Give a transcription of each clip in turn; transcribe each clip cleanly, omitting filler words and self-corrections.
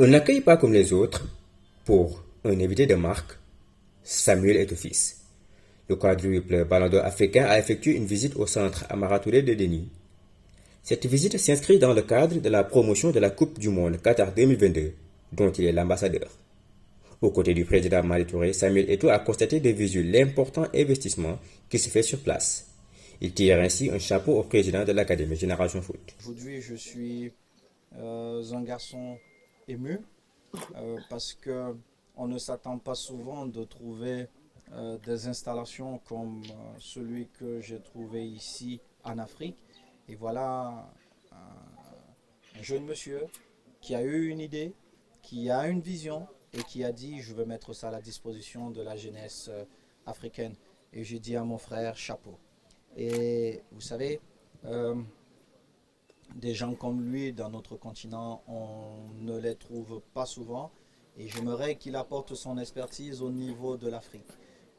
Un accueil pas comme les autres pour un invité de marque, Samuel Eto'o-Fils. Le quadruple ballon d'or africain a effectué une visite au centre Amara Touré de Déni. Cette visite s'inscrit dans le cadre de la promotion de la Coupe du Monde Qatar 2022, dont il est l'ambassadeur. Aux côtés du président Madi Touré, Samuel Eto'o a constaté de visu l'important investissement qui se fait sur place. Il tire ainsi un chapeau au président de l'Académie Génération Foot. Aujourd'hui, je suis un garçon ému parce qu'on ne s'attend pas souvent de trouver des installations comme celui que j'ai trouvé ici en Afrique. Et voilà un jeune monsieur qui a eu une idée, qui a une vision et qui a dit je veux mettre ça à la disposition de la jeunesse africaine. Et j'ai dit à mon frère chapeau. Et vous savez, des gens comme lui dans notre continent, on ne les trouve pas souvent. Et j'aimerais qu'il apporte son expertise au niveau de l'Afrique,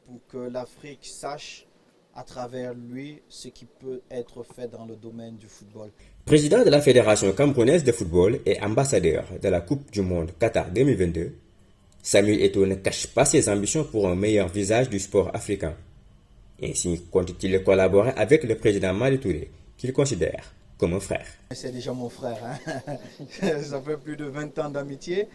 pour que l'Afrique sache à travers lui ce qui peut être fait dans le domaine du football. Président de la Fédération camerounaise de football et ambassadeur de la Coupe du Monde Qatar 2022, Samuel Eto'o ne cache pas ses ambitions pour un meilleur visage du sport africain. Ainsi compte-t-il collaborer avec le président Madi Touré, qu'il considère comme un frère. C'est déjà mon frère, hein. Ça fait plus de 20 ans d'amitié,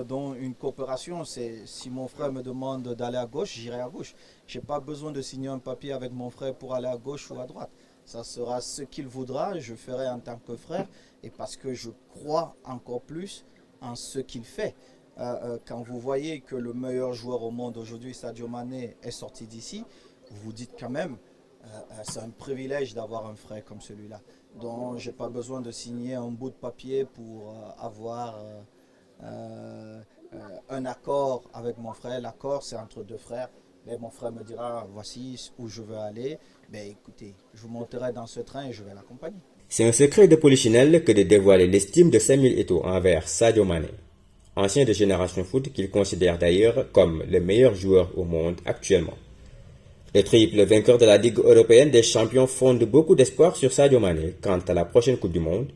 dont une coopération. Si mon frère me demande d'aller à gauche, j'irai à gauche. Je n'ai pas besoin de signer un papier avec mon frère pour aller à gauche ou à droite. Ça sera ce qu'il voudra, je ferai en tant que frère, et parce que je crois encore plus en ce qu'il fait. Quand vous voyez que le meilleur joueur au monde aujourd'hui, Sadio Mané, est sorti d'ici, vous vous dites quand même, c'est un privilège d'avoir un frère comme celui-là. Donc, je n'ai pas besoin de signer un bout de papier pour avoir un accord avec mon frère. L'accord, c'est entre deux frères. Mais mon frère me dira, voici où je veux aller. Mais écoutez, je monterai dans ce train et je vais l'accompagner. C'est un secret de polichinelle que de dévoiler l'estime de Samuel Eto'o envers Sadio Mané, ancien de Génération Foot qu'il considère d'ailleurs comme le meilleur joueur au monde actuellement. Le triple vainqueur de la Ligue européenne des champions fonde beaucoup d'espoir sur Sadio Mané quant à la prochaine Coupe du Monde.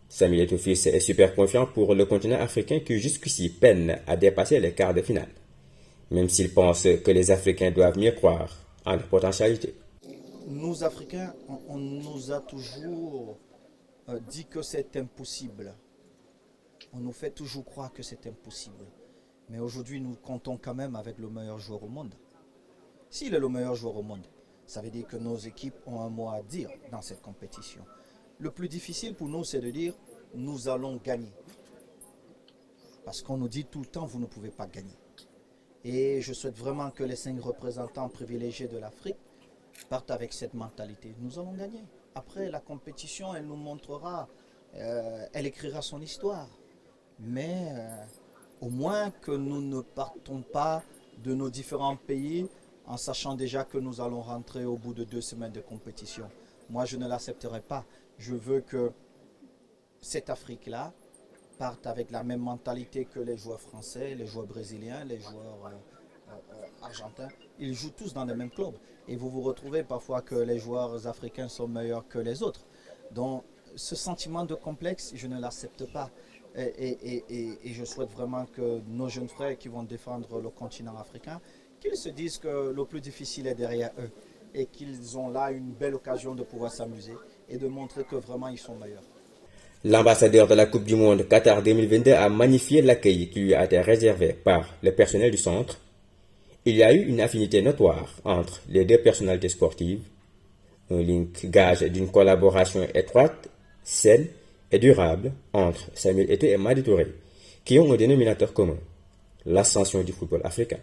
Samuel Eto'o-Fils est super confiant pour le continent africain qui jusqu'ici peine à dépasser les quarts de finale, même s'il pense que les Africains doivent mieux croire en leur potentialité. Nous, Africains, on nous a toujours dit que c'est impossible. On nous fait toujours croire que c'est impossible. Mais aujourd'hui, nous comptons quand même avec le meilleur joueur au monde. S'il est le meilleur joueur au monde, ça veut dire que nos équipes ont un mot à dire dans cette compétition. Le plus difficile pour nous, c'est de dire nous allons gagner. Parce qu'on nous dit tout le temps, vous ne pouvez pas gagner. Et je souhaite vraiment que les 5 représentants privilégiés de l'Afrique partent avec cette mentalité. Nous allons gagner. Après, la compétition, elle nous montrera, elle écrira son histoire. Mais au moins que nous ne partons pas de nos différents pays en sachant déjà que nous allons rentrer au bout de 2 semaines de compétition. Moi, je ne l'accepterai pas. Je veux que cette Afrique-là parte avec la même mentalité que les joueurs français, les joueurs brésiliens, les joueurs argentins. Ils jouent tous dans les mêmes clubs. Et vous vous retrouvez parfois que les joueurs africains sont meilleurs que les autres. Donc, ce sentiment de complexe, je ne l'accepte pas. Et je souhaite vraiment que nos jeunes frères qui vont défendre le continent africain, qu'ils se disent que le plus difficile est derrière eux et qu'ils ont là une belle occasion de pouvoir s'amuser et de montrer que vraiment ils sont meilleurs. L'ambassadeur de la Coupe du Monde Qatar 2022 a magnifié l'accueil qui lui a été réservé par le personnel du centre. Il y a eu une affinité notoire entre les deux personnalités sportives, un link gage d'une collaboration étroite, saine et durable entre Samuel Eto'o et Madi Touré, qui ont un dénominateur commun, l'ascension du football africain.